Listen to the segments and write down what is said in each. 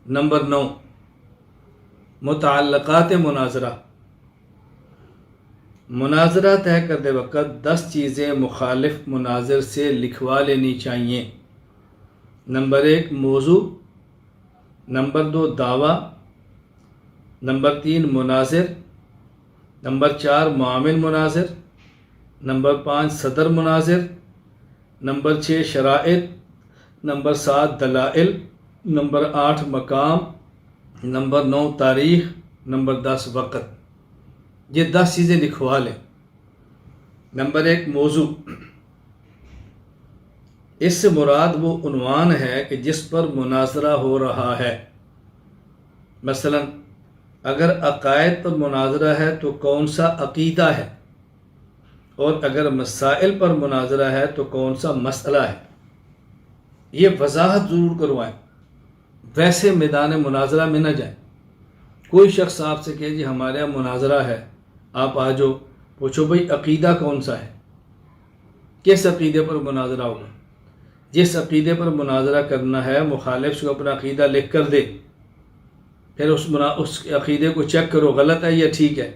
Number 9، متعلقات مناظرہ۔ مناظرہ طے کرتے وقت 10 چیزیں مخالف مناظر سے لکھوا لینی چاہیے۔ نمبر 1، موضوع۔ نمبر 2، دعویٰ۔ نمبر 3، مناظر۔ نمبر 4، معامل مناظر۔ نمبر 5، صدر مناظر۔ نمبر 6، شرائط۔ نمبر 7، دلائل۔ نمبر 8، مقام۔ نمبر 9، تاریخ۔ نمبر 10، وقت۔ یہ 10 چیزیں لکھوا لیں۔ نمبر 1، موضوع۔ اس سے مراد وہ عنوان ہے کہ جس پر مناظرہ ہو رہا ہے۔ مثلا اگر عقائد پر مناظرہ ہے تو کون سا عقیدہ ہے، اور اگر مسائل پر مناظرہ ہے تو کون سا مسئلہ ہے۔ یہ وضاحت ضرور کروائیں، ویسے میدان مناظرہ میں نہ جائیں۔ کوئی شخص آپ سے کہے جی ہمارے یہاں مناظرہ ہے، آپ آ جاؤ، پوچھو بھئی عقیدہ کون سا ہے، کس عقیدے پر مناظرہ ہوگا۔ جس عقیدے پر مناظرہ کرنا ہے مخالف سے اپنا عقیدہ لکھ کر دے، پھر اس عقیدے کو چیک کرو غلط ہے یا ٹھیک ہے،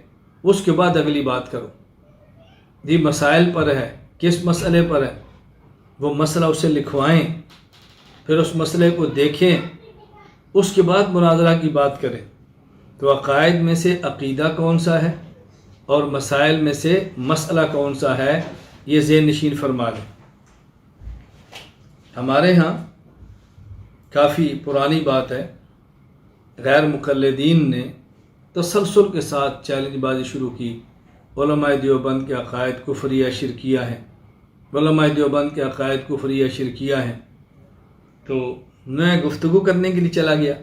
اس کے بعد اگلی بات کرو۔ جی مسائل پر ہے، کس مسئلے پر ہے، وہ مسئلہ اسے لکھوائیں، پھر اس مسئلے کو دیکھیں، اس کے بعد مناظرہ کی بات کریں۔ تو عقائد میں سے عقیدہ کون سا ہے اور مسائل میں سے مسئلہ کون سا ہے، یہ ذہن نشین فرما لیں۔ ہمارے ہاں کافی پرانی بات ہے، غیر مقلدین نے تسلسل کے ساتھ چیلنج بازی شروع کی۔ علماء دیوبند کے عقائد کفریہ شرکیہ ہیں، علماء دیوبند کے عقائد کفریہ شرکیہ ہیں۔ تو میں گفتگو کرنے کے لیے چلا گیا،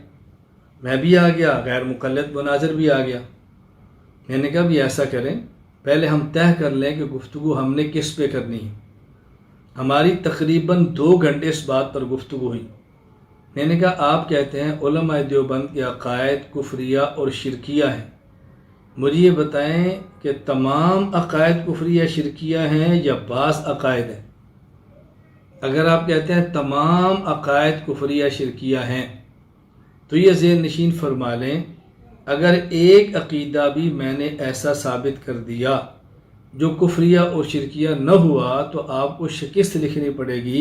میں بھی آ گیا، غیر مقلد مناظر بھی آ گیا۔ میں نے کہا بھی ایسا کریں، پہلے ہم طے کر لیں کہ گفتگو ہم نے کس پہ کرنی ہے۔ ہماری تقریباً 2 گھنٹے اس بات پر گفتگو ہوئی۔ میں نے کہا آپ کہتے ہیں علماء دیوبند کے عقائد کفریہ اور شرکیہ ہیں، مجھے یہ بتائیں کہ تمام عقائد کفریہ شرکیہ ہیں یا بعض عقائد ہیں؟ اگر آپ کہتے ہیں تمام عقائد کفریہ شرکیہ ہیں تو یہ ذہن نشین فرما لیں، اگر ایک عقیدہ بھی میں نے ایسا ثابت کر دیا جو کفریہ اور شرکیہ نہ ہوا تو آپ کو شکست لکھنی پڑے گی،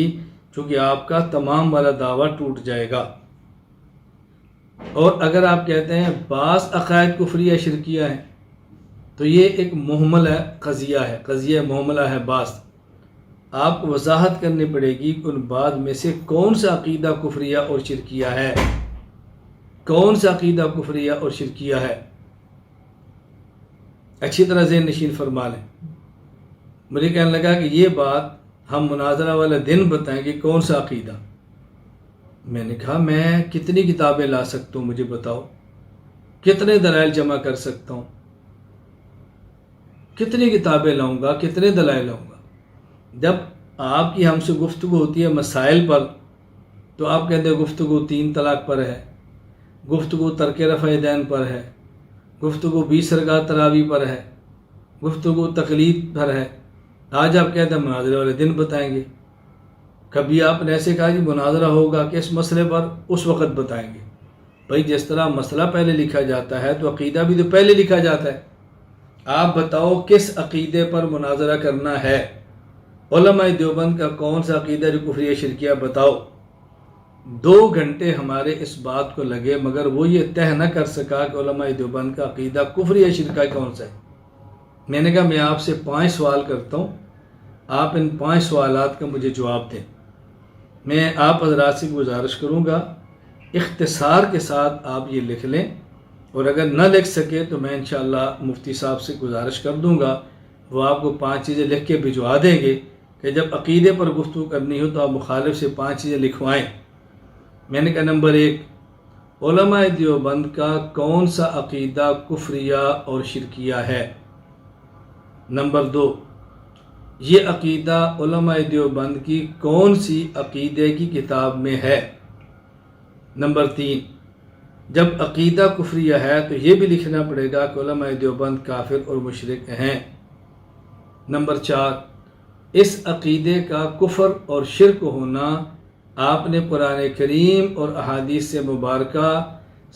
چونکہ آپ کا تمام والا دعویٰ ٹوٹ جائے گا۔ اور اگر آپ کہتے ہیں بعض عقائد کفریہ شرکیہ ہیں تو یہ ایک محمل قضیہ ہے، قضیہ محملہ ہے بعض۔ آپ کو وضاحت کرنی پڑے گی کہ ان بعض میں سے کون سا عقیدہ کفریہ اور شرکیہ ہے، کون سا عقیدہ کفریہ اور شرکیہ ہے۔ اچھی طرح ذہن نشین فرما لیں۔ مجھے کہنے لگا کہ یہ بات ہم مناظرہ والا دن بتائیں کہ کون سا عقیدہ۔ میں نے کہا میں کتنی کتابیں لا سکتا ہوں، مجھے بتاؤ، کتنے دلائل جمع کر سکتا ہوں، کتنی کتابیں لاؤں گا، کتنے دلائل لاؤں گا۔ جب آپ کی ہم سے گفتگو ہوتی ہے مسائل پر تو آپ کہتے ہیں گفتگو 3 طلاق پر ہے، گفتگو ترک رفع دین پر ہے، گفتگو 20 رکعت تراویح پر ہے، گفتگو تقلید پر ہے۔ آج آپ کہتے ہیں مناظرہ والے دن بتائیں گے۔ کبھی آپ نے ایسے کہا جی مناظرہ ہوگا کس مسئلے پر، اس وقت بتائیں گے۔ بھائی جس طرح مسئلہ پہلے لکھا جاتا ہے تو عقیدہ بھی تو پہلے لکھا جاتا ہے۔ آپ بتاؤ کس عقیدے پر مناظرہ کرنا ہے، علماء دیوبند کا کون سا عقیدہ جو کفریہ شرکیہ بتاؤ۔ 2 گھنٹے ہمارے اس بات کو لگے، مگر وہ یہ طے نہ کر سکا کہ علماء دیوبند کا عقیدہ کفریہ شرکیہ کون سا ہے۔ میں نے کہا میں آپ سے 5 سوال کرتا ہوں، آپ ان 5 سوالات کا مجھے جواب دیں۔ میں آپ حضرات سے گزارش کروں گا اختصار کے ساتھ آپ یہ لکھ لیں، اور اگر نہ لکھ سکے تو میں انشاءاللہ مفتی صاحب سے گزارش کر دوں گا، وہ آپ کو 5 چیزیں لکھ کے بھجوا دیں گے کہ جب عقیدے پر گفتگو کرنی ہو تو آپ مخالف سے 5 چیزیں لکھوائیں۔ میں نے کہا نمبر 1، علماء دیوبند کا کون سا عقیدہ کفریہ اور شرکیہ ہے۔ نمبر 2، یہ عقیدہ علماء دیوبند کی کون سی عقیدے کی کتاب میں ہے۔ نمبر 3، جب عقیدہ کفریہ ہے تو یہ بھی لکھنا پڑے گا کہ علماء دیوبند کافر اور مشرک ہیں۔ نمبر 4، اس عقیدے کا کفر اور شرک ہونا آپ نے قرآن کریم اور احادیث سے مبارکہ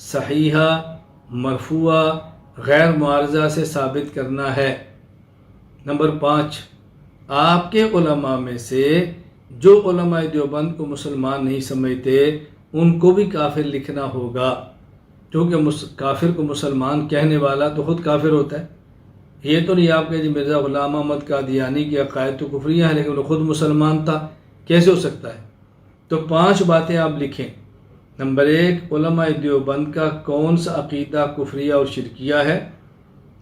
صحیحہ، مرفوعہ، غیر معارضہ سے ثابت کرنا ہے۔ نمبر 5، آپ کے علماء میں سے جو علماء دیوبند کو مسلمان نہیں سمجھتے ان کو بھی کافر لکھنا ہوگا، کیونکہ کافر کو مسلمان کہنے والا تو خود کافر ہوتا ہے۔ یہ تو نہیں آپ کہ جی مرزا غلام احمد قادیانی کی عقائد تو کفریہ ہیں لیکن وہ خود مسلمان تھا، کیسے ہو سکتا ہے؟ تو 5 باتیں آپ لکھیں۔ نمبر 1، علماء دیوبند کا کون سا عقیدہ کفریہ اور شرکیہ ہے؟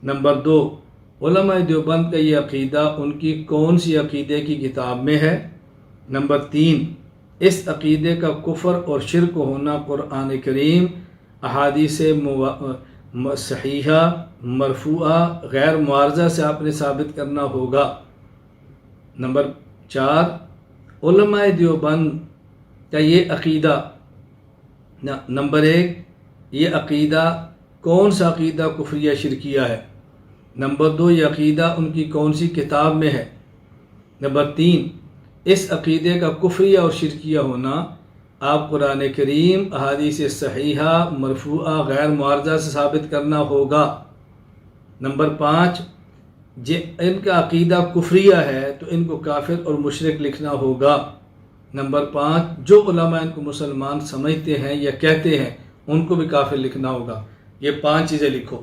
نمبر 2، علماء دیوبند کا یہ عقیدہ ان کی کون سی عقیدے کی کتاب میں ہے؟ نمبر 3، اس عقیدے کا کفر اور شرک ہونا قرآن کریم، احادیث صحیحہ، مرفوعہ، غیر معارضہ سے آپ نے ثابت کرنا ہوگا۔ نمبر 4، علماء دیوبند کا یہ عقیدہ، نمبر 1، یہ عقیدہ کون سا عقیدہ کفریہ شرکیہ ہے؟ نمبر 2، یہ عقیدہ ان کی کون سی کتاب میں ہے؟ نمبر 3، اس عقیدے کا کفریہ اور شرکیہ ہونا آپ قرآن کریم، احادیث صحیحہ، مرفوعہ، غیر معارضہ سے ثابت کرنا ہوگا۔ نمبر 5، ان کا عقیدہ کفریہ ہے تو ان کو کافر اور مشرک لکھنا ہوگا۔ نمبر 5، جو علماء ان کو مسلمان سمجھتے ہیں یا کہتے ہیں ان کو بھی کافر لکھنا ہوگا۔ یہ 5 چیزیں لکھو۔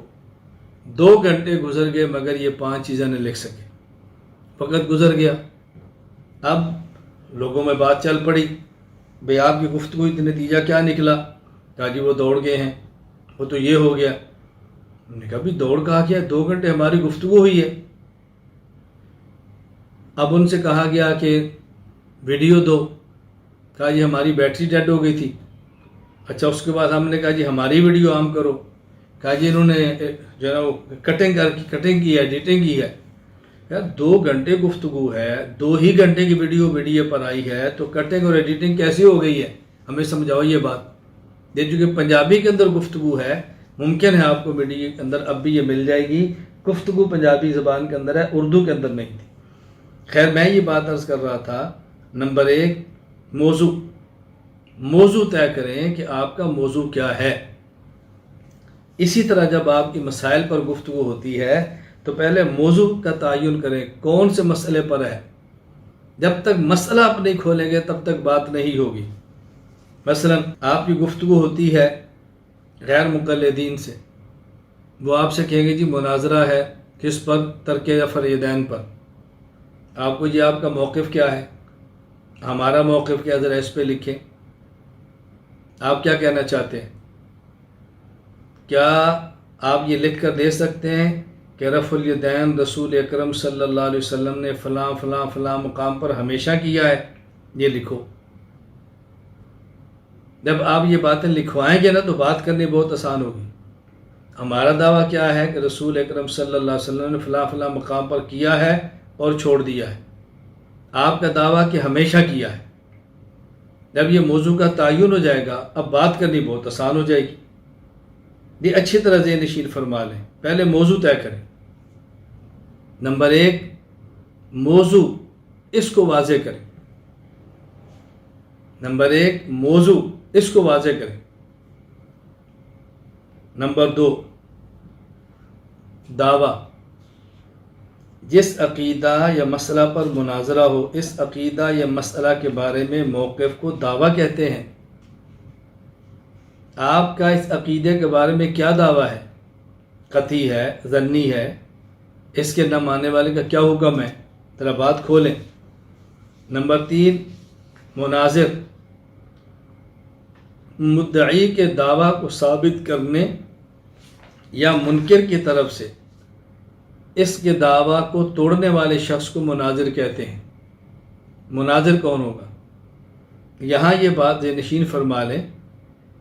2 گھنٹے گزر گئے مگر یہ 5 چیزیں نہیں لکھ سکے، وقت گزر گیا۔ اب لوگوں میں بات چل پڑی، بھئی آپ کی گفتگو کا نتیجہ کیا نکلا؟ کہا جی وہ دوڑ گئے ہیں، وہ تو یہ ہو گیا۔ انہوں نے کہا بھی دوڑ کہا کیا؟ 2 گھنٹے ہماری گفتگو ہوئی ہے۔ اب ان سے کہا گیا کہ ویڈیو دو، کہا جی ہماری بیٹری ڈیڈ ہو گئی تھی۔ اچھا، اس کے بعد ہم نے کہا جی ہماری ویڈیو عام کرو، کہا جی انہوں نے جو ہے نا وہ کٹنگ کی ہے، ایڈیٹنگ کی ہے۔ یار 2 گھنٹے گفتگو ہے، 2 ہی گھنٹے کی ویڈیو پر آئی ہے تو کٹنگ اور ایڈیٹنگ کیسی ہو گئی ہے؟ ہمیں سمجھاؤ یہ بات۔ یہ چونکہ پنجابی کے اندر گفتگو ہے، ممکن ہے آپ کو میڈیا کے اندر اب بھی یہ مل جائے گی، گفتگو پنجابی زبان کے اندر ہے، اردو کے اندر نہیں تھی۔ خیر میں یہ بات عرض کر رہا تھا، نمبر 1، موضوع طے کریں کہ آپ کا موضوع کیا ہے۔ اسی طرح جب آپ کی مسائل پر گفتگو ہوتی ہے تو پہلے موضوع کا تعین کریں، کون سے مسئلے پر ہے۔ جب تک مسئلہ آپ نہیں کھولیں گے تب تک بات نہیں ہوگی۔ مثلا آپ کی گفتگو ہوتی ہے غیر مقلدین سے، وہ آپ سے کہیں گے جی مناظرہ ہے کس پر؟ ترک جعفر یدین پر۔ آپ کو جی آپ کا موقف کیا ہے؟ ہمارا موقف کیا، ذرا اس پہ لکھیں۔ آپ کیا کہنا چاہتے ہیں؟ کیا آپ یہ لکھ کر دے سکتے ہیں کہ رفع الیدین رسول اکرم صلی اللہ علیہ وسلم نے فلاں فلاں فلاں مقام پر ہمیشہ کیا ہے؟ یہ لکھو۔ جب آپ یہ باتیں لکھوائیں گے نا تو بات کرنی بہت آسان ہوگی۔ ہمارا دعویٰ کیا ہے کہ رسول اکرم صلی اللہ علیہ وسلم نے فلاں فلاں مقام پر کیا ہے اور چھوڑ دیا ہے۔ آپ کا دعویٰ کہ ہمیشہ کیا ہے۔ جب یہ موضوع کا تعین ہو جائے گا اب بات کرنی بہت آسان ہو جائے گی۔ یہ اچھی طرح ذہن نشین فرما لیں، پہلے موضوع طے کریں۔ نمبر 1، موضوع، اس کو واضح کریں۔ نمبر 1، موضوع، اس کو واضح کریں۔ نمبر 2، دعویٰ، جس عقیدہ یا مسئلہ پر مناظرہ ہو اس عقیدہ یا مسئلہ کے بارے میں موقف کو دعویٰ کہتے ہیں۔ آپ کا اس عقیدے کے بارے میں کیا دعویٰ ہے؟ قطعی ہے، ظنی ہے، اس کے نہ ماننے والے کا کیا حکم ہے؟ ذرا بات کھولیں۔ نمبر 3، مناظر، مدعی کے دعویٰ کو ثابت کرنے یا منکر کی طرف سے اس کے دعویٰ کو توڑنے والے شخص کو مناظر کہتے ہیں۔ مناظر کون ہوگا؟ یہاں یہ بات ذہن نشین فرما لیں،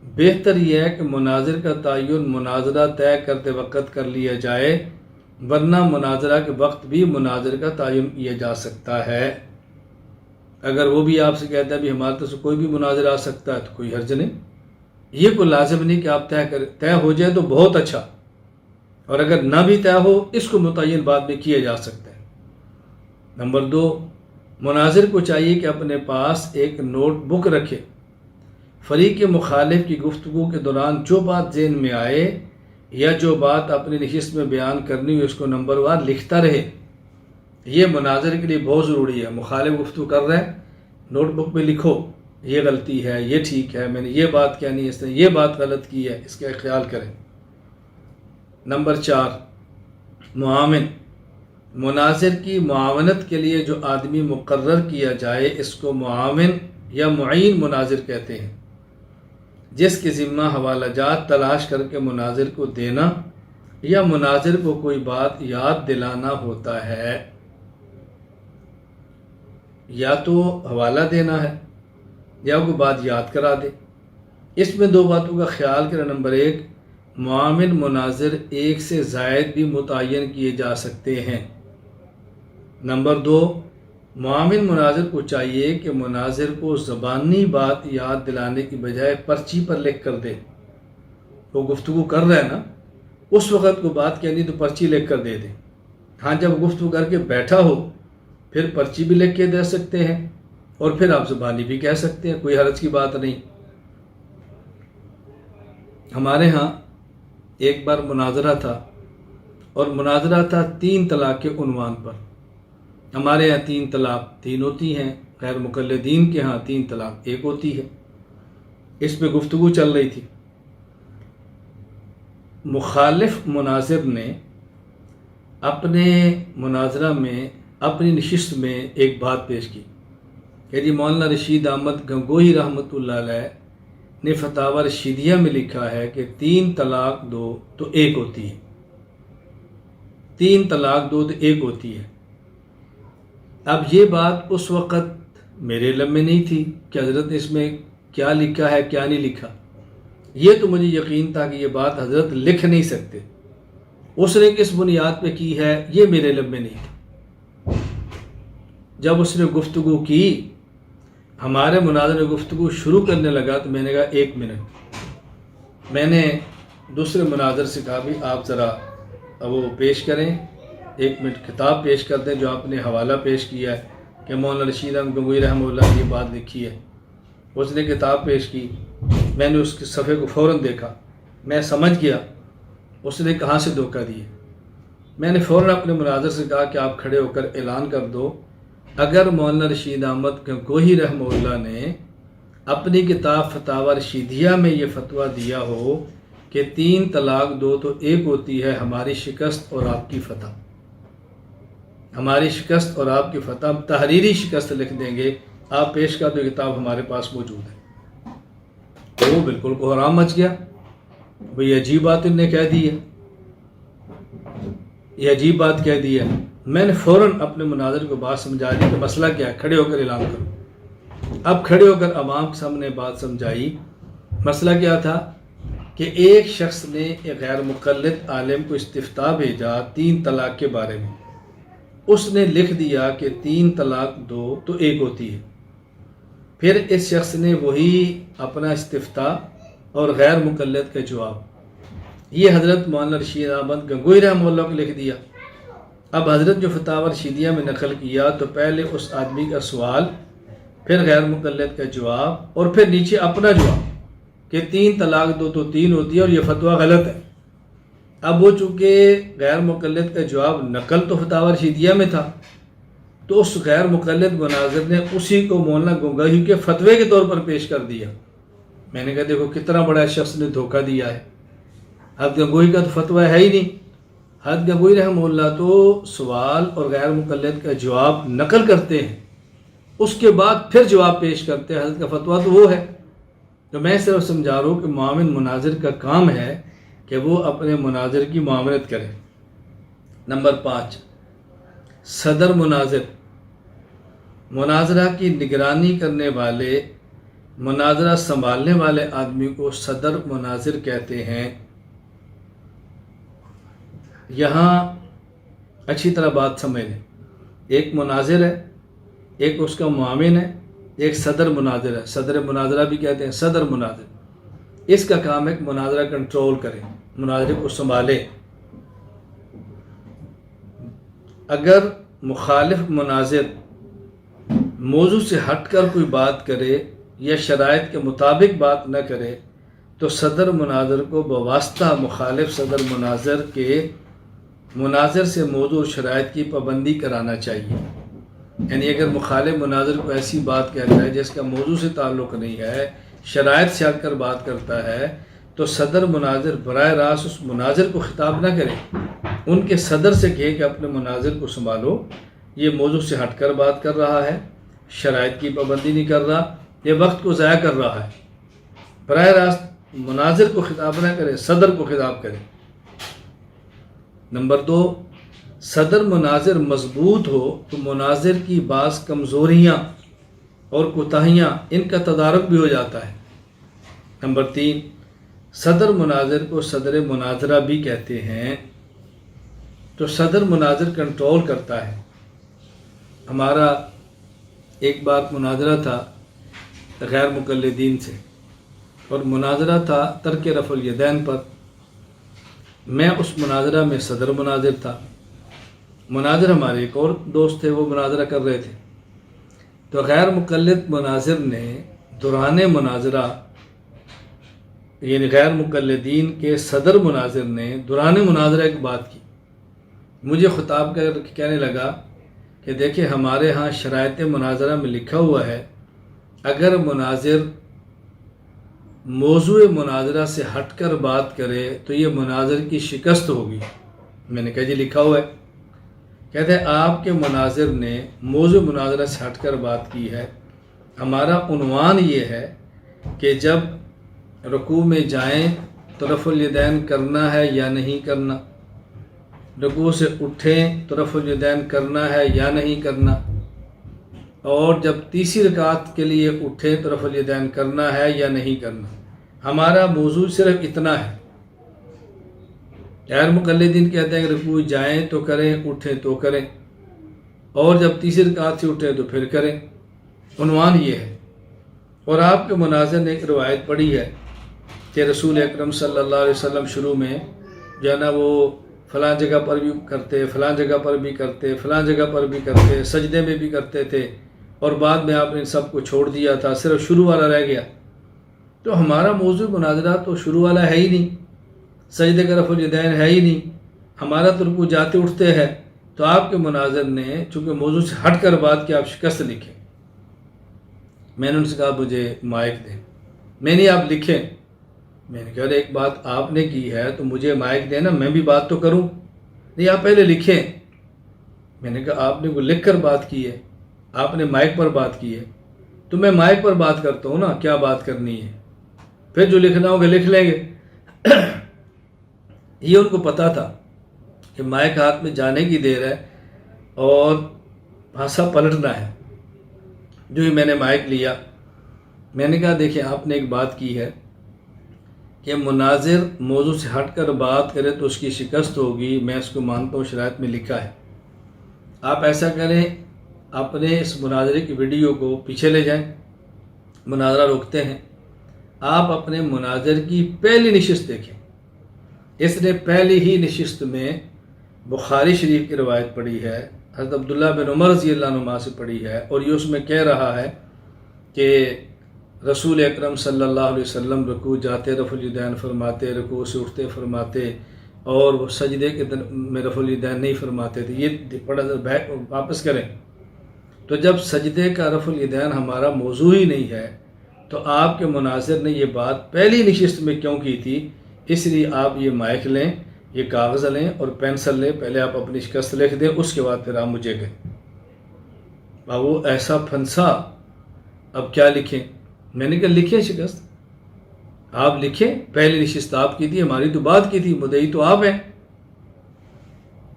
بہتر یہ ہے کہ مناظر کا تعین مناظرہ طے کرتے وقت کر لیا جائے، ورنہ مناظرہ کے وقت بھی مناظر کا تعین کیا جا سکتا ہے۔ اگر وہ بھی آپ سے کہتا ہے بھی ہمارے طرف سے کوئی بھی مناظر آ سکتا ہے تو کوئی حرج نہیں، یہ کوئی لازم نہیں کہ آپ طے ہو جائے تو بہت اچھا، اور اگر نہ بھی طے ہو اس کو متعین بعد میں کیا جا سکتا ہے۔ نمبر 2، مناظر کو چاہیے کہ اپنے پاس ایک نوٹ بک رکھے، فریق مخالف کی گفتگو کے دوران جو بات ذہن میں آئے یا جو بات اپنی نشست میں بیان کرنی ہو اس کو نمبر وار لکھتا رہے۔ یہ مناظر کے لیے بہت ضروری ہے۔ مخالف گفتگو کر رہے ہیں، نوٹ بک میں لکھو یہ غلطی ہے، یہ ٹھیک ہے، میں نے یہ بات کہنی ہے، اس نے یہ بات غلط کی ہے، اس کا خیال کریں۔ نمبر 4، معاون۔ مناظر کی معاونت کے لیے جو آدمی مقرر کیا جائے اس کو معاون یا معین مناظر کہتے ہیں، جس کے ذمہ حوالہ جات تلاش کر کے مناظر کو دینا یا مناظر کو کوئی بات یاد دلانا ہوتا ہے۔ یا تو حوالہ دینا ہے یا کوئی بات یاد کرا دے۔ اس میں 2 باتوں کا خیال کریں۔ نمبر 1، معاون مناظر ایک سے زائد بھی متعین کیے جا سکتے ہیں۔ نمبر 2، معاون مناظر کو چاہیے کہ مناظر کو زبانی بات یاد دلانے کی بجائے پرچی پر لکھ کر دے۔ وہ گفتگو کر رہا ہے نا، اس وقت کو بات کہنی تو پرچی لکھ کر دے دیں۔ ہاں جب گفتگو کر کے بیٹھا ہو پھر پرچی بھی لکھ کے دے سکتے ہیں اور پھر آپ زبانی بھی کہہ سکتے ہیں، کوئی حرج کی بات نہیں۔ ہمارے ہاں ایک بار مناظرہ تھا اور مناظرہ تھا 3 طلاق کے عنوان پر۔ ہمارے ہاں 3 طلاق 3 ہوتی ہیں، غیر مقلدین کے ہاں 3 طلاق 1 ہوتی ہے۔ اس پہ گفتگو چل رہی تھی۔ مخالف مناظر نے اپنے مناظرہ میں اپنی نشست میں ایک بات پیش کی کہ جی مولانا رشید احمد گنگوہی رحمۃ اللہ علیہ نے فتاوی رشیدیہ میں لکھا ہے کہ 3 طلاق 2 تو 1 ہوتی ہے، 3 طلاق 2 تو 1 ہوتی ہے۔ اب یہ بات اس وقت میرے علم میں نہیں تھی کہ حضرت نے اس میں کیا لکھا ہے کیا نہیں لکھا۔ یہ تو مجھے یقین تھا کہ یہ بات حضرت لکھ نہیں سکتے، اس نے کس بنیاد پہ کی ہے یہ میرے علم میں نہیں تھا۔ جب اس نے گفتگو کی، ہمارے مناظر نے گفتگو شروع کرنے لگا تو میں نے کہا 1 منٹ۔ میں نے دوسرے مناظر سے کہا بھی آپ ذرا وہ پیش کریں، 1 منٹ کتاب پیش کر دیں جو آپ نے حوالہ پیش کیا ہے کہ مولانا رشید احمد گنگوہی رحمہ اللہ نے یہ بات لکھی ہے۔ اس نے کتاب پیش کی، میں نے اس کے صفحے کو فوراً دیکھا، میں سمجھ گیا اس نے کہاں سے دھوکہ دیا۔ میں نے فوراً اپنے مناظر سے کہا کہ آپ کھڑے ہو کر اعلان کر دو اگر مولانا رشید احمد گنگوہی رحمہ اللہ نے اپنی کتاب فتاوی رشیدیہ میں یہ فتویٰ دیا ہو کہ 3 طلاق 2 تو 1 ہوتی ہے، ہماری شکست اور آپ کی فتح، ہماری شکست اور آپ کی فتح، تحریری شکست لکھ دیں گے، آپ پیش کر دو، کتاب ہمارے پاس موجود ہے۔ تو وہ بالکل کوہرام مچ گیا، بھئی عجیب بات انہوں نے کہہ دی ہے، یہ عجیب بات کہہ دی ہے۔ میں نے فوراً اپنے مناظر کو بات سمجھا دی کہ مسئلہ کیا ہے، کھڑے ہو کر اعلان کرو۔ اب کھڑے ہو کر عوام کے سامنے بات سمجھائی۔ مسئلہ کیا تھا کہ ایک شخص نے ایک غیر مقلد عالم کو استفتاء بھیجا 3 طلاق کے بارے میں۔ اس نے لکھ دیا کہ 3 طلاق 2 تو 1 ہوتی ہے۔ پھر اس شخص نے وہی اپنا استفتاء اور غیر مقلد کا جواب یہ حضرت مولانا رشید احمد گنگوہی رحمہ اللہ کو لکھ دیا۔ اب حضرت جو فتاوی رشیدیہ میں نقل کیا تو پہلے اس آدمی کا سوال، پھر غیر مقلد کا جواب اور پھر نیچے اپنا جواب کہ 3 طلاق 2 تو 3 ہوتی ہے اور یہ فتویٰ غلط ہے۔ اب وہ چونکہ غیر مقلد کا جواب نقل تو فتاوی رشیدیہ میں تھا تو اس غیر مقلد مناظر نے اسی کو مولانا گنگوہی کے فتوے کے طور پر پیش کر دیا۔ میں نے کہا دیکھو کتنا بڑا شخص نے دھوکہ دیا ہے، حضرت گنگوہی کا تو فتویٰ ہے ہی نہیں۔ حضرت گنگوہی رحمہ اللہ تو سوال اور غیر مقلد کا جواب نقل کرتے ہیں، اس کے بعد پھر جواب پیش کرتے ہیں، حضرت کا فتویٰ تو وہ ہے۔ تو میں صرف سمجھا رہا ہوں کہ معاون مناظر کا کام ہے کہ وہ اپنے مناظر کی معاونت کرے۔ نمبر 5، صدر مناظر۔ مناظرہ کی نگرانی کرنے والے، مناظرہ سنبھالنے والے آدمی کو صدر مناظر کہتے ہیں۔ یہاں اچھی طرح بات سمجھ لیں، ایک مناظر ہے، ایک اس کا معاون ہے، ایک صدر مناظر ہے۔ صدر مناظرہ بھی کہتے ہیں، صدر مناظر اس کا کام ہے کہ مناظرہ کنٹرول کرے، مناظرے کو سنبھالے۔ اگر مخالف مناظر موضوع سے ہٹ کر کوئی بات کرے یا شرائط کے مطابق بات نہ کرے تو صدر مناظر کو بواسطہ مخالف صدر مناظر کے مناظر سے موضوع اور شرائط کی پابندی کرانا چاہیے. یعنی اگر مخالف مناظر کو ایسی بات کہتا ہے جس کا موضوع سے تعلق نہیں ہے، شرائط سے ہٹ کر بات کرتا ہے، تو صدر مناظر براہ راست اس مناظر کو خطاب نہ کرے، ان کے صدر سے کہے کہ اپنے مناظر کو سنبھالو، یہ موضوع سے ہٹ کر بات کر رہا ہے، شرائط کی پابندی نہیں کر رہا، یہ وقت کو ضائع کر رہا ہے. براہ راست مناظر کو خطاب نہ کرے، صدر کو خطاب کرے. نمبر 2، صدر مناظر مضبوط ہو تو مناظر کی بعض کمزوریاں اور کوتاہیاں ان کا تدارک بھی ہو جاتا ہے. نمبر 3، صدر مناظر کو صدر مناظرہ بھی کہتے ہیں، تو صدر مناظر کنٹرول کرتا ہے. ہمارا ایک بار مناظرہ تھا غیر مقلدین سے، اور مناظرہ تھا ترک رفع الیدین پر. میں اس مناظرہ میں صدر مناظر تھا. مناظر ہمارے ایک اور دوست تھے، وہ مناظرہ کر رہے تھے. تو غیر مقلد مناظر نے دوران مناظرہ، یعنی غیر مقلدین کے صدر مناظر نے دوران مناظرہ ایک بات کی. مجھے خطاب کر کہنے لگا کہ دیکھیں ہمارے ہاں شرائط مناظرہ میں لکھا ہوا ہے اگر مناظر موضوع مناظرہ سے ہٹ کر بات کرے تو یہ مناظر کی شکست ہوگی. میں نے کہا جی لکھا ہوا ہے. کہتے ہیں آپ کے مناظر نے موضوع مناظرہ سے ہٹ کر بات کی ہے، ہمارا عنوان یہ ہے کہ جب رکوع میں جائیں تو رفع الیدین کرنا ہے یا نہیں کرنا، رکوع سے اٹھیں تو رفع الیدین کرنا ہے یا نہیں کرنا، اور جب تیسری رکعت کے لیے اٹھیں تو رفع الیدین کرنا ہے یا نہیں کرنا. ہمارا موضوع صرف اتنا ہے. غیر مقلدین کہتے ہیں کہ رکوع جائیں تو کریں، اٹھیں تو کریں، اور جب تیسری رکعت سے اٹھیں تو پھر کریں. عنوان یہ ہے. اور آپ کے مناظر نے ایک روایت پڑھی ہے کہ رسول اکرم صلی اللہ علیہ وسلم شروع میں جو ہے نا وہ فلاں جگہ پر بھی کرتے، فلاں جگہ پر بھی کرتے، فلاں جگہ پر بھی کرتے، سجدے میں بھی کرتے تھے، اور بعد میں آپ نے سب کو چھوڑ دیا تھا، صرف شروع والا رہ گیا. تو ہمارا موضوع مناظرہ تو شروع والا ہے ہی نہیں، سجدے کا رفع الیدین ہے ہی نہیں، ہمارا تو رکوع جاتے اٹھتے ہیں. تو آپ کے مناظر نے چونکہ موضوع سے ہٹ کر بات کی، آپ شکست لکھیں. میں نے ان سے کہا مجھے مائک دیں. میں نہیں، آپ لکھیں. میں نے کہا ایک بات آپ نے کی ہے تو مجھے مائک دینا، میں بھی بات تو کروں. نہیں، آپ پہلے لکھیں. میں نے کہا آپ نے کوئی لکھ کر بات کی ہے، آپ نے مائک پر بات کی ہے، تو میں مائک پر بات کرتا ہوں نا، کیا بات کرنی ہے، پھر جو لکھنا ہوگا لکھ لیں گے. یہ ان کو پتا تھا کہ مائک ہاتھ میں جانے کی دیر ہے اور بھاشا پلٹنا ہے. جو ہی میں نے مائک لیا، میں نے کہا دیکھیں آپ نے ایک بات کی ہے کہ مناظر موضوع سے ہٹ کر بات کرے تو اس کی شکست ہوگی، میں اس کو مانتا ہوں، شرائط میں لکھا ہے. آپ ایسا کریں، اپنے اس مناظرے کی ویڈیو کو پیچھے لے جائیں، مناظرہ روکتے ہیں، آپ اپنے مناظر کی پہلی نشست دیکھیں. اس نے پہلی ہی نشست میں بخاری شریف کی روایت پڑھی ہے، حضرت عبداللہ بن عمر رضی اللہ عنہما سے پڑھی ہے، اور یہ اس میں کہہ رہا ہے کہ رسول اکرم صلی اللہ علیہ وسلم رکوع جاتے رفع الیدین فرماتے، رکوع سے اٹھتے فرماتے، اور وہ سجدے کے میں رفع الیدین نہیں فرماتے تھے. یہ پڑھا واپس کریں. تو جب سجدے کا رفع الیدین ہمارا موضوع ہی نہیں ہے تو آپ کے مناظر نے یہ بات پہلی نشست میں کیوں کی تھی؟ اس لیے آپ یہ مائک لیں، یہ کاغذ لیں اور پینسل لیں، پہلے آپ اپنی شکست لکھ دیں، اس کے بعد پھر آپ مجھے کہیں. وہ ایسا پھنسا، اب کیا لکھیں؟ میں نے کہا لکھیں شکست، آپ لکھیں، پہلی نشست آپ کی تھی، ہماری تو بات کی تھی، مدعی تو آپ ہیں.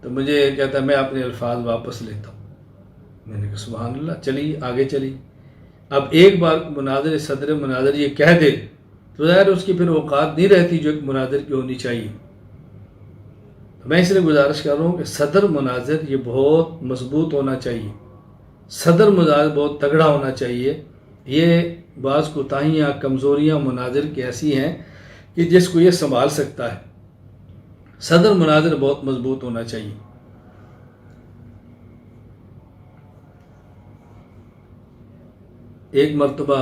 تو مجھے کہتا ہے میں اپنے الفاظ واپس لیتا ہوں. میں نے کہا سبحان اللہ، چلیے آگے چلیے. اب ایک بار مناظر صدر مناظر یہ کہہ دے تو ظاہر اس کی پھر اوقات نہیں رہتی جو ایک مناظر کی ہونی چاہیے. میں اس لیے گزارش کر رہا ہوں کہ صدر مناظر یہ بہت مضبوط ہونا چاہیے، صدر مناظر بہت تگڑا ہونا چاہیے. یہ بعض کوتاہیاں، کمزوریاں مناظر کی ایسی ہیں کہ جس کو یہ سنبھال سکتا ہے. صدر مناظر بہت مضبوط ہونا چاہیے. ایک مرتبہ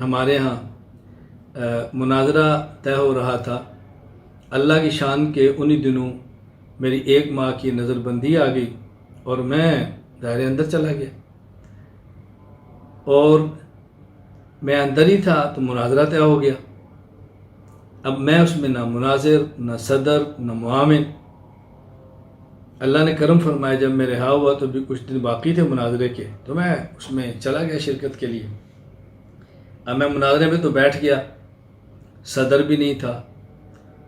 ہمارے ہاں مناظرہ طے ہو رہا تھا، اللہ کی شان کے انہی دنوں میری 1 ماہ کی نظر بندی آ گئی اور میں دائرے اندر چلا گیا، اور میں اندر ہی تھا تو مناظرہ طے ہو گیا۔ اب میں اس میں نہ مناظر، نہ صدر، نہ معاون۔ اللہ نے کرم فرمایا، جب میں رہا ہوا تو بھی کچھ دن باقی تھے مناظرے کے، تو میں اس میں چلا گیا شرکت کے لیے۔ اب میں مناظرے میں تو بیٹھ گیا، صدر بھی نہیں تھا،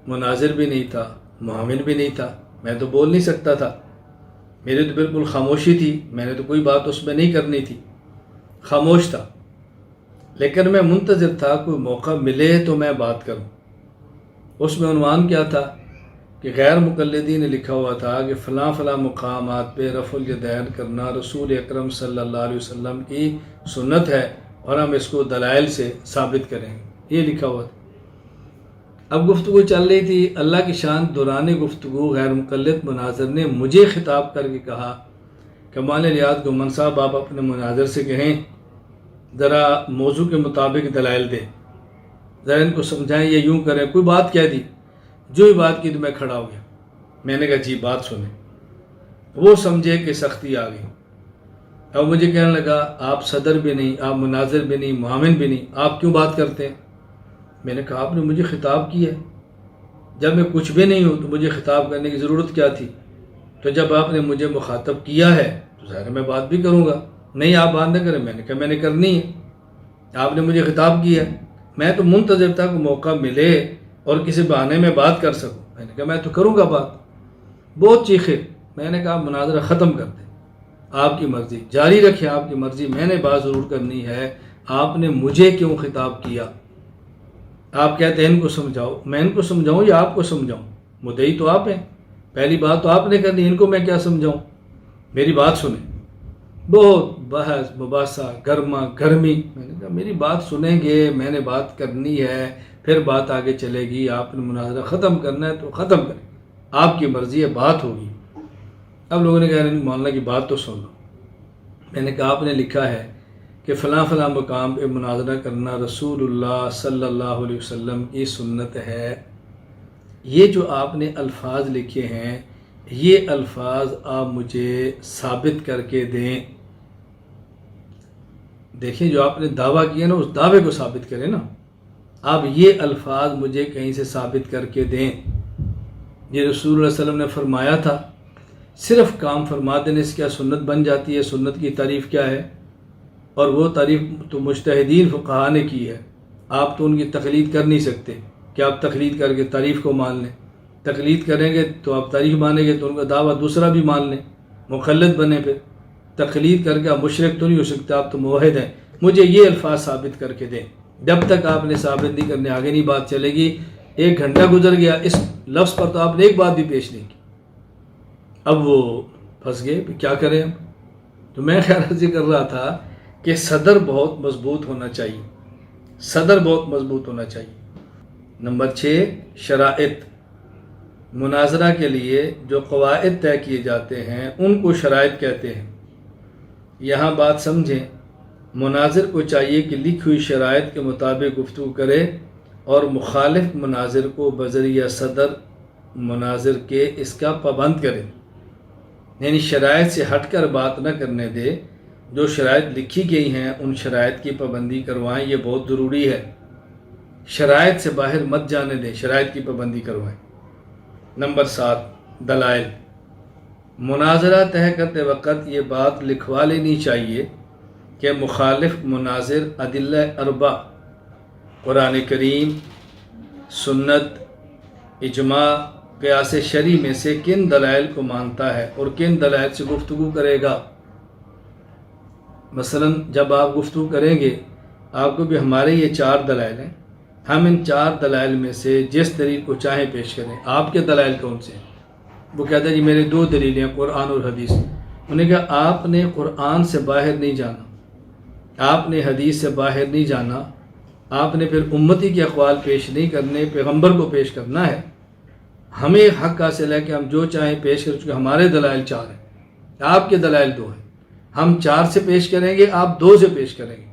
مناظر بھی نہیں تھا، معاون بھی نہیں تھا، میں تو بول نہیں سکتا تھا، میری تو بالکل خاموشی تھی، میں نے تو کوئی بات اس میں نہیں کرنی تھی، خاموش تھا۔ لیکن میں منتظر تھا کوئی موقع ملے تو میں بات کروں۔ اس میں عنوان کیا تھا کہ غیر مقلدین نے لکھا ہوا تھا کہ فلاں فلاں مقامات پہ رفع الیدین کرنا رسول اکرم صلی اللہ علیہ وسلم کی سنت ہے اور ہم اس کو دلائل سے ثابت کریں گے، یہ لکھا ہوا تھا۔ اب گفتگو چل رہی تھی، اللہ کی شان دوران گفتگو غیر مقلد مناظر نے مجھے خطاب کر کے کہا کہ مولانا ریاض گمان صاحب آپ اپنے مناظر سے کہیں ذرا موضوع کے مطابق دلائل دیں، ذرا ان کو سمجھائیں، یہ یوں کریں، کوئی بات کہہ دی، جو ہی بات کی تو میں کھڑا ہو گیا۔ میں نے کہا جی بات سنیں۔ وہ سمجھے کہ سختی آ گئی۔ اب مجھے کہنے لگا آپ صدر بھی نہیں، آپ مناظر بھی نہیں، معاون بھی نہیں، آپ کیوں بات کرتے ہیں؟ میں نے کہا آپ نے مجھے خطاب کیا ہے، جب میں کچھ بھی نہیں ہوں تو مجھے خطاب کرنے کی ضرورت کیا تھی؟ تو جب آپ نے مجھے مخاطب کیا ہے تو ظاہر میں بات بھی کروں گا۔ نہیں آپ بات نہ کریں۔ میں نے کہا میں نے کرنی ہے، آپ نے مجھے خطاب کیا ہے، میں تو منتظر تھا کہ موقع ملے اور کسی بہانے میں بات کر سکوں۔ میں نے کہا میں تو کروں گا بات۔ بہت چیخے۔ میں نے کہا آپ مناظرہ ختم کر دیں، آپ کی مرضی جاری رکھیں، آپ کی مرضی، میں نے بات ضرور کرنی ہے، آپ نے مجھے کیوں خطاب کیا؟ آپ کہتے ہیں ان کو سمجھاؤ، میں ان کو سمجھاؤں یا آپ کو سمجھاؤں؟ مدعی تو آپ ہیں، پہلی بات تو آپ نے کرنی، ان کو میں کیا سمجھاؤں؟ میری بات سنیں۔ بہت بحث مباحثہ، گرما گرمی۔ میں نے کہا میری بات سنیں گے، میں نے بات کرنی ہے، پھر بات آگے چلے گی، آپ نے مناظرہ ختم کرنا ہے تو ختم کریں، آپ کی مرضی ہے، بات ہوگی۔ اب لوگوں نے کہا مولانا کی بات تو سن لو۔ میں نے کہا آپ نے لکھا ہے کہ فلاں فلاں مقام پہ مناظرہ کرنا رسول اللہ صلی اللہ علیہ وسلم کی سنت ہے، یہ جو آپ نے الفاظ لکھے ہیں یہ الفاظ آپ مجھے ثابت کر کے دیں۔ دیکھیں جو آپ نے دعویٰ کیا نا اس دعوے کو ثابت کریں نا، آپ یہ الفاظ مجھے کہیں سے ثابت کر کے دیں۔ یہ رسول اللہ علیہ وسلم نے فرمایا تھا، صرف کام فرما دینے سے کیا سنت بن جاتی ہے؟ سنت کی تعریف کیا ہے؟ اور وہ تعریف تو مجتہدین فقہا نے کی ہے، آپ تو ان کی تقلید کر نہیں سکتے کہ آپ تقلید کر کے تعریف کو مان لیں۔ تقلید کریں گے تو آپ تعریف مانیں گے تو ان کا دعویٰ دوسرا بھی مان لیں، مقلد بنے پھر۔ تقلید کر کے آپ مشرک تو نہیں ہو سکتے، آپ تو موحد ہیں۔ مجھے یہ الفاظ ثابت کر کے دیں۔ جب تک آپ نے ثابت نہیں کرنے آگے نہیں بات چلے گی۔ 1 گھنٹہ گزر گیا، اس لفظ پر تو آپ نے ایک بات بھی پیش نہیں کی۔ اب وہ پھنس گئے کہ کیا کریں ہم؟ تو میں خیال عرضی کر رہا تھا کہ صدر بہت مضبوط ہونا چاہیے، صدر بہت مضبوط ہونا چاہیے۔ نمبر 6 شرائط۔ مناظرہ کے لیے جو قواعد طے کیے جاتے ہیں ان کو شرائط کہتے ہیں۔ یہاں بات سمجھیں، مناظر کو چاہیے کہ لکھی ہوئی شرائط کے مطابق گفتگو کرے اور مخالف مناظر کو بذریعہ صدر مناظر کے اس کا پابند کرے، یعنی شرائط سے ہٹ کر بات نہ کرنے دے۔ جو شرائط لکھی گئی ہیں ان شرائط کی پابندی کروائیں، یہ بہت ضروری ہے۔ شرائط سے باہر مت جانے دیں، شرائط کی پابندی کروائیں۔ نمبر 7 دلائل۔ مناظرہ طے کرتے وقت یہ بات لکھوا لینی چاہیے کہ مخالف مناظر ادلہ اربع، قرآن کریم، سنت، اجماع، قیاس شرعی میں سے کن دلائل کو مانتا ہے اور کن دلائل سے گفتگو کرے گا۔ مثلا جب آپ گفتگو کریں گے آپ کو بھی ہمارے یہ 4 دلائل ہیں، ہم ان 4 دلائل میں سے جس دلیل کو چاہیں پیش کریں۔ آپ کے دلائل کون سے ہیں؟ وہ کہتا ہے جی میرے 2 دلیلیں ہیں، قرآن اور حدیث۔ انہوں نے کہا آپ نے قرآن سے باہر نہیں جانا، آپ نے حدیث سے باہر نہیں جانا، آپ نے پھر امتی کے اقوال پیش نہیں کرنے، پیغمبر کو پیش کرنا ہے۔ ہمیں حق حاصل ہے کہ ہم جو چاہیں پیش کر چکے، ہمارے دلائل 4 ہیں، آپ کے دلائل 2 ہیں، ہم 4 سے پیش کریں گے، آپ 2 سے پیش کریں گے۔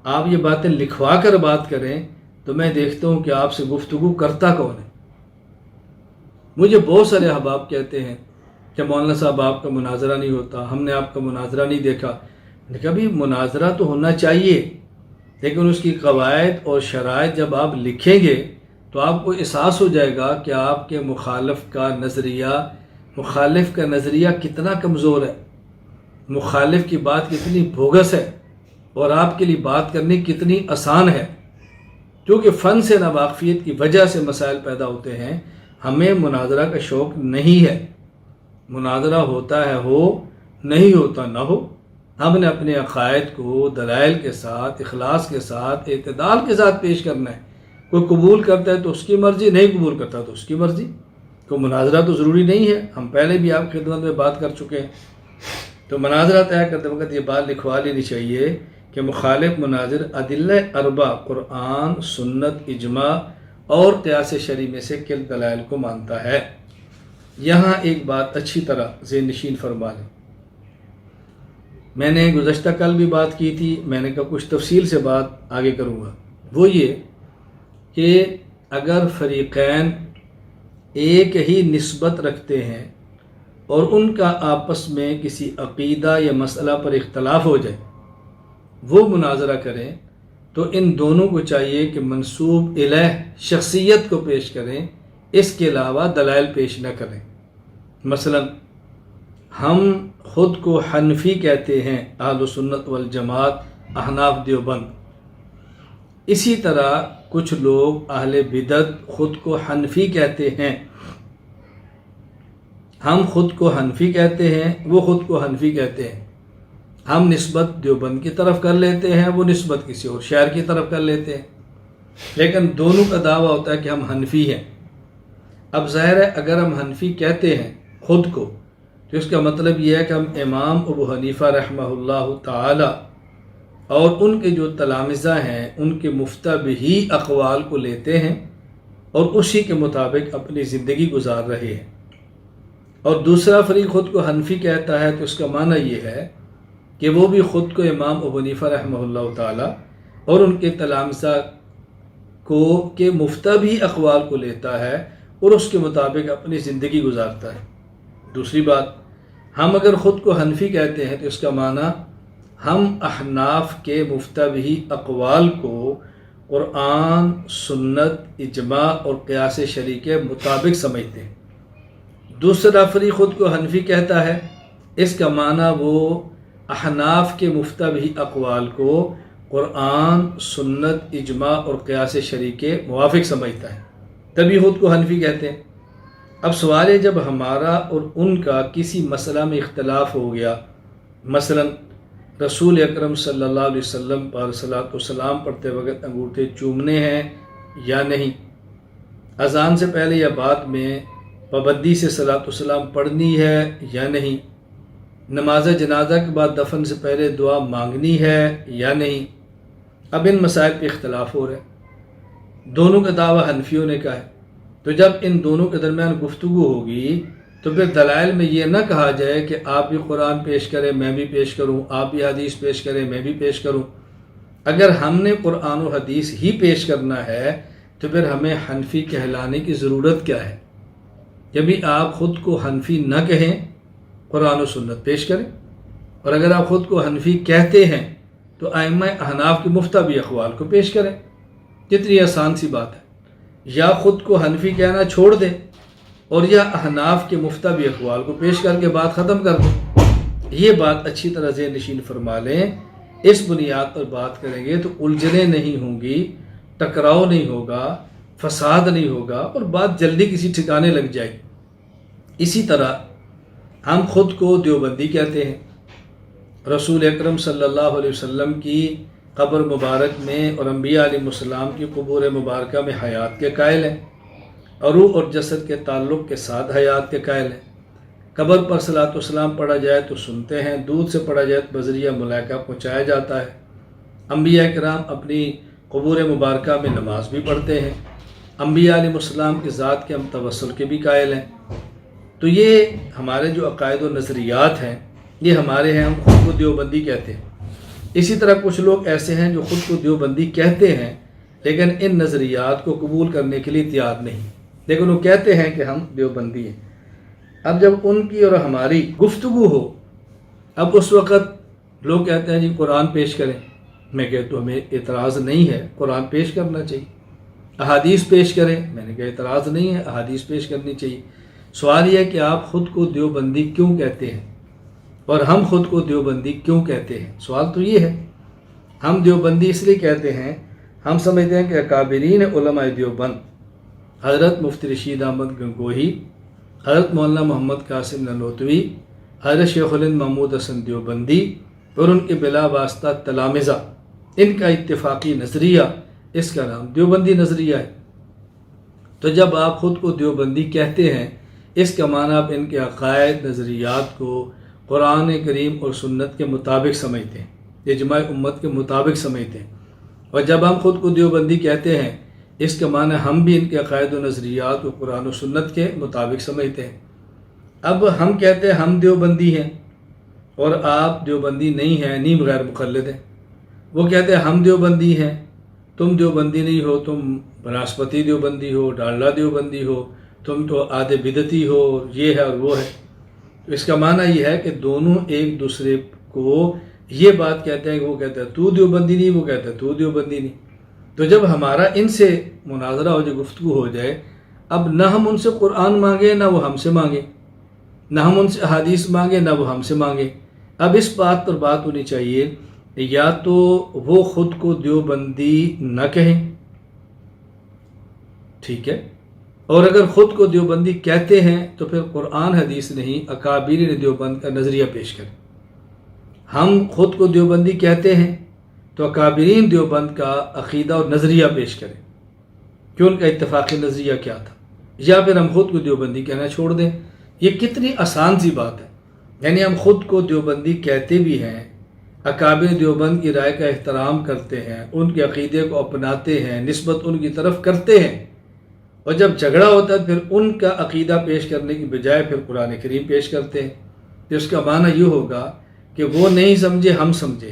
آپ یہ باتیں لکھوا کر بات کریں تو میں دیکھتا ہوں کہ آپ سے گفتگو کرتا کون ہے۔ مجھے بہت سارے احباب کہتے ہیں کہ مولانا صاحب آپ کا مناظرہ نہیں ہوتا، ہم نے آپ کا مناظرہ نہیں دیکھا۔ میں نے کہا بھی مناظرہ تو ہونا چاہیے، لیکن اس کی قواعد اور شرائط جب آپ لکھیں گے تو آپ کو احساس ہو جائے گا کہ آپ کے مخالف کا نظریہ کتنا کمزور ہے، مخالف کی بات کتنی بوگس ہے، اور آپ کے لیے بات کرنی کتنی آسان ہے۔ کیونکہ فن سے ناواقفیت کی وجہ سے مسائل پیدا ہوتے ہیں۔ ہمیں مناظرہ کا شوق نہیں ہے، مناظرہ ہوتا ہے ہو، نہیں ہوتا نہ ہو۔ ہم نے اپنے عقائد کو دلائل کے ساتھ، اخلاص کے ساتھ، اعتدال کے ساتھ پیش کرنا ہے۔ کوئی قبول کرتا ہے تو اس کی مرضی، نہیں قبول کرتا تو اس کی مرضی۔ تو مناظرہ تو ضروری نہیں ہے، ہم پہلے بھی آپ کی خدمت میں بات کر چکے ہیں۔ تو مناظرہ طے کرتے وقت یہ بات لکھوا لینی چاہیے کہ مخالف مناظر ادلہ اربع قرآن، سنت، اجماع اور قیاس شرعی میں سے کل دلائل کو مانتا ہے۔ یہاں ایک بات اچھی طرح ذہن نشین فرما لیں، میں نے گزشتہ کل بھی بات کی تھی، میں نے کہا کچھ تفصیل سے بات آگے کروں گا، وہ یہ کہ اگر فریقین ایک ہی نسبت رکھتے ہیں اور ان کا آپس میں کسی عقیدہ یا مسئلہ پر اختلاف ہو جائے، وہ مناظرہ کریں، تو ان دونوں کو چاہیے کہ منسوب الیہ شخصیت کو پیش کریں، اس کے علاوہ دلائل پیش نہ کریں۔ مثلا ہم خود کو حنفی کہتے ہیں، اہل سنت والجماعت، احناف دیوبند۔ اسی طرح کچھ لوگ اہل بدعت خود کو حنفی کہتے ہیں، ہم خود کو حنفی کہتے ہیں، وہ خود کو حنفی کہتے ہیں۔ ہم نسبت دیوبند کی طرف کر لیتے ہیں، وہ نسبت کسی اور شہر کی طرف کر لیتے ہیں، لیکن دونوں کا دعویٰ ہوتا ہے کہ ہم حنفی ہیں۔ اب ظاہر ہے اگر ہم حنفی کہتے ہیں خود کو تو اس کا مطلب یہ ہے کہ ہم امام ابو حنیفہ رحمہ اللہ تعالی اور ان کے جو تلامذہ ہیں ان کے مفتبی اقوال کو لیتے ہیں اور اسی کے مطابق اپنی زندگی گزار رہے ہیں، اور دوسرا فریق خود کو حنفی کہتا ہے تو اس کا معنی یہ ہے کہ وہ بھی خود کو امام ابو حنیفہ رحمہ اللہ تعالی اور ان کے تلامذہ کو کے مفتبی اقوال کو لیتا ہے اور اس کے مطابق اپنی زندگی گزارتا ہے۔ دوسری بات، ہم اگر خود کو حنفی کہتے ہیں تو اس کا معنی ہم احناف کے مفتبی اقوال کو قرآن، سنت، اجماع اور قیاس شرعی کے مطابق سمجھتے ہیں۔ دوسرا فریق خود کو حنفی کہتا ہے، اس کا معنی وہ احناف کے مفتبی اقوال کو قرآن، سنت، اجماع اور قیاس شرعی کے موافق سمجھتا ہے، تبھی خود کو حنفی کہتے ہیں۔ اب سوال ہے جب ہمارا اور ان کا کسی مسئلہ میں اختلاف ہو گیا، مثلا رسول اکرم صلی اللہ علیہ وسلم پر صلاۃ والسلام پڑھتے وقت انگوٹھے چومنے ہیں یا نہیں، اذان سے پہلے یا بعد میں پابندی سے صلاۃ والسلام پڑھنی ہے یا نہیں، نماز جنازہ کے بعد دفن سے پہلے دعا مانگنی ہے یا نہیں، اب ان مسائل پہ اختلاف ہو رہا ہے، دونوں کا دعویٰ حنفیوں نے کا ہے۔ تو جب ان دونوں کے درمیان گفتگو ہوگی تو پھر دلائل میں یہ نہ کہا جائے کہ آپ بھی قرآن پیش کریں میں بھی پیش کروں، آپ بھی حدیث پیش کریں میں بھی پیش کروں۔ اگر ہم نے قرآن و حدیث ہی پیش کرنا ہے تو پھر ہمیں حنفی کہلانے کی ضرورت کیا ہے؟ جبھی آپ خود کو حنفی نہ کہیں، قرآن و سنت پیش کریں، اور اگر آپ خود کو حنفی کہتے ہیں تو ائمہ احناف کے مفتبی اقوال کو پیش کریں۔ کتنی آسان سی بات ہے، یا خود کو حنفی کہنا چھوڑ دیں اور یا احناف کے مفتبی اقوال کو پیش کر کے بات ختم کر دیں۔ یہ بات اچھی طرح ذہن نشین فرما لیں، اس بنیاد پر بات کریں گے تو الجھنیں نہیں ہوں گی، ٹکراؤ نہیں ہوگا، فساد نہیں ہوگا اور بات جلدی کسی ٹھکانے لگ جائے گی۔ اسی طرح ہم خود کو دیوبندی کہتے ہیں، رسول اکرم صلی اللہ علیہ وسلم کی قبر مبارک میں اور انبیاء علیہ السلام کی قبور مبارکہ میں حیات کے قائل ہیں، اور روح اور جسد کے تعلق کے ساتھ حیات کے قائل ہیں۔ قبر پر صلاۃ والسلام پڑھا جائے تو سنتے ہیں، دودھ سے پڑھا جائے تو بذریعہ ملائکہ پہنچایا جاتا ہے۔ انبیاء کرام اپنی قبور مبارکہ میں نماز بھی پڑھتے ہیں، انبیاء علیہ السلام کی ذات کے ہم توسل کے بھی قائل ہیں۔ تو یہ ہمارے جو عقائد و نظریات ہیں یہ ہمارے ہیں، ہم خود کو دیوبندی کہتے ہیں۔ اسی طرح کچھ لوگ ایسے ہیں جو خود کو دیوبندی کہتے ہیں لیکن ان نظریات کو قبول کرنے کے لیے تیار نہیں، لیکن وہ کہتے ہیں کہ ہم دیوبندی ہیں۔ اب جب ان کی اور ہماری گفتگو ہو، اب اس وقت لوگ کہتے ہیں جی قرآن پیش کریں، میں کہتا ہوں ہمیں اعتراض نہیں ہے، قرآن پیش کرنا چاہیے۔ احادیث پیش کریں، میں نے کہا اعتراض نہیں ہے، احادیث پیش کرنی چاہیے۔ سوال یہ ہے کہ آپ خود کو دیوبندی کیوں کہتے ہیں اور ہم خود کو دیوبندی کیوں کہتے ہیں؟ سوال تو یہ ہے۔ ہم دیوبندی اس لیے کہتے ہیں، ہم سمجھتے ہیں کہ اکابرین علماء دیوبند، حضرت مفتی رشید احمد گنگوہی، حضرت مولانا محمد قاسم نانوتوی، حضرت شیخ الہند محمود حسن دیوبندی اور ان کے بلا واسطہ تلامذہ، ان کا اتفاقی نظریہ، اس کا نام دیوبندی نظریہ ہے۔ تو جب آپ خود کو دیوبندی کہتے ہیں، اس کا معنی آپ ان کے عقائد، نظریات کو قرآن کریم اور سنت کے مطابق سمجھتے ہیں، اجماع امت کے مطابق سمجھتے ہیں۔ اور جب ہم خود کو دیوبندی کہتے ہیں، اس کا معنی ہم بھی ان کے عقائد و نظریات کو قرآن و سنت کے مطابق سمجھتے ہیں۔ اب ہم کہتے ہیں ہم دیوبندی ہیں اور آپ دیوبندی نہیں ہیں، نیم غیر مقلد ہیں۔ وہ کہتے ہیں ہم دیوبندی ہیں، تم دیوبندی نہیں ہو، تم بناسپتی دیوبندی ہو، ڈالڈا دیوبندی ہو، تم تو آدھے بدعتی ہو، یہ ہے اور وہ ہے۔ تو اس کا معنی یہ ہے کہ دونوں ایک دوسرے کو یہ بات کہتے ہیں کہ وہ کہتا ہے تو دیوبندی نہیں، وہ کہتا ہے تو دیوبندی نہیں۔ تو جب ہمارا ان سے مناظرہ ہو جائے، گفتگو ہو جائے، اب نہ ہم ان سے قرآن مانگے نہ وہ ہم سے مانگے، نہ ہم ان سے احادیث مانگے نہ وہ ہم سے مانگے۔ اب اس بات پر بات ہونی چاہیے، یا تو وہ خود کو دیوبندی نہ کہیں، ٹھیک ہے، اور اگر خود کو دیوبندی کہتے ہیں تو پھر قرآن حدیث نہیں، اکابرین دیوبند کا نظریہ پیش کریں۔ ہم خود کو دیوبندی کہتے ہیں تو اکابرین دیوبند کا عقیدہ اور نظریہ پیش کریں کہ ان کا اتفاقی نظریہ کیا تھا، یا پھر ہم خود کو دیوبندی کہنا چھوڑ دیں۔ یہ کتنی آسان سی بات ہے، یعنی ہم خود کو دیوبندی کہتے بھی ہیں، اکابر دیوبند کی رائے کا احترام کرتے ہیں، ان کے عقیدے کو اپناتے ہیں، نسبت ان کی طرف کرتے ہیں، اور جب جھگڑا ہوتا ہے پھر ان کا عقیدہ پیش کرنے کی بجائے پھر قرآن کریم پیش کرتے ہیں۔ تو اس کا معنی یہ ہوگا کہ وہ نہیں سمجھے ہم سمجھے،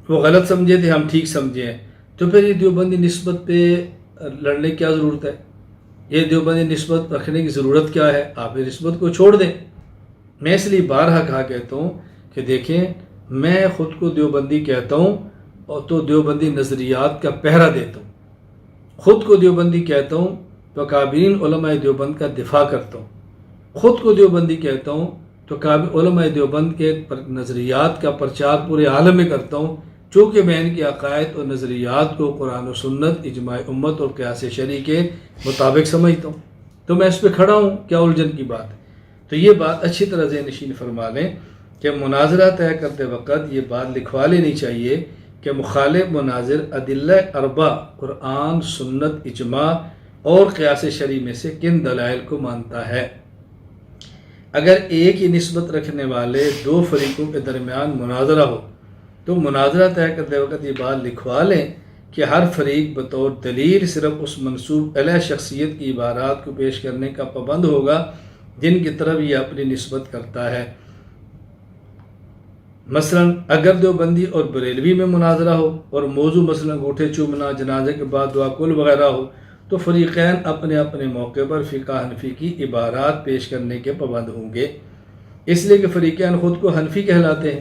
وہ غلط سمجھے تھے ہم ٹھیک سمجھے، تو پھر یہ دیوبندی نسبت پہ لڑنے کی کیا ضرورت ہے؟ یہ دیوبندی نسبت رکھنے کی ضرورت کیا ہے؟ آپ یہ نسبت کو چھوڑ دیں۔ میں اس لیے بارہا کہا کہتا ہوں کہ دیکھیں، میں خود کو دیوبندی کہتا ہوں اور تو دیوبندی نظریات کا پہرا دیتا ہوں، خود کو دیوبندی کہتا ہوں تو اکابرین علماء دیوبند کا دفاع کرتا ہوں، خود کو دیوبندی کہتا ہوں تو علماء دیوبند کے نظریات کا پرچار پورے عالم میں کرتا ہوں، چونکہ میں ان کے عقائد اور نظریات کو قرآن و سنت، اجماع امت اور قیاس شرعی کے مطابق سمجھتا ہوں، تو میں اس پہ کھڑا ہوں، کیا الجھن کی بات ہے؟ تو یہ بات اچھی طرح ذہن نشین فرما لیں کہ مناظرہ طے کرتے وقت یہ بات لکھوا لینی چاہیے کہ مخالف مناظر ادلہ اربع، قرآن، سنت، اجماع اور قیاس شرعی میں سے کن دلائل کو مانتا ہے۔ اگر ایک ہی نسبت رکھنے والے دو فریقوں کے درمیان مناظرہ ہو تو مناظرہ طے کرتے وقت یہ بات لکھوا لیں کہ ہر فریق بطور دلیل صرف اس منسوب الیہ شخصیت کی عبارات کو پیش کرنے کا پابند ہوگا جن کی طرف یہ اپنی نسبت کرتا ہے۔ مثلا اگر دیوبندی اور بریلوی میں مناظرہ ہو اور موضوع مثلا انگوٹھے چومنا، جنازے کے بعد دعا کل وغیرہ ہو، تو فریقین اپنے اپنے موقع پر فقہ حنفی کی عبارات پیش کرنے کے پابند ہوں گے، اس لیے کہ فریقین خود کو حنفی کہلاتے ہیں۔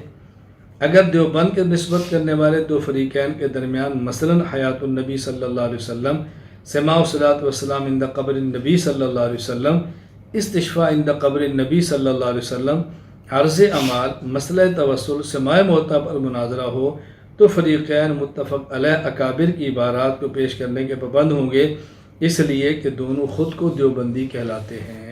اگر دیوبند کے نسبت کرنے والے دو فریقین کے درمیان مثلا حیات النبی صلی اللہ علیہ وسلم، سماع الصلاۃ والسلام عند قبر النبی صلی اللہ علیہ وسلم، استشفاء عند قبر النبی صلی اللہ علیہ وسلم، عرض اعمال، مسئلہ توسل، سماع موطا پر مناظرہ ہو تو فریقین متفق علیہ اکابر کی عبارات کو پیش کرنے کے پابند ہوں گے، اس لیے کہ دونوں خود کو دیوبندی کہلاتے ہیں۔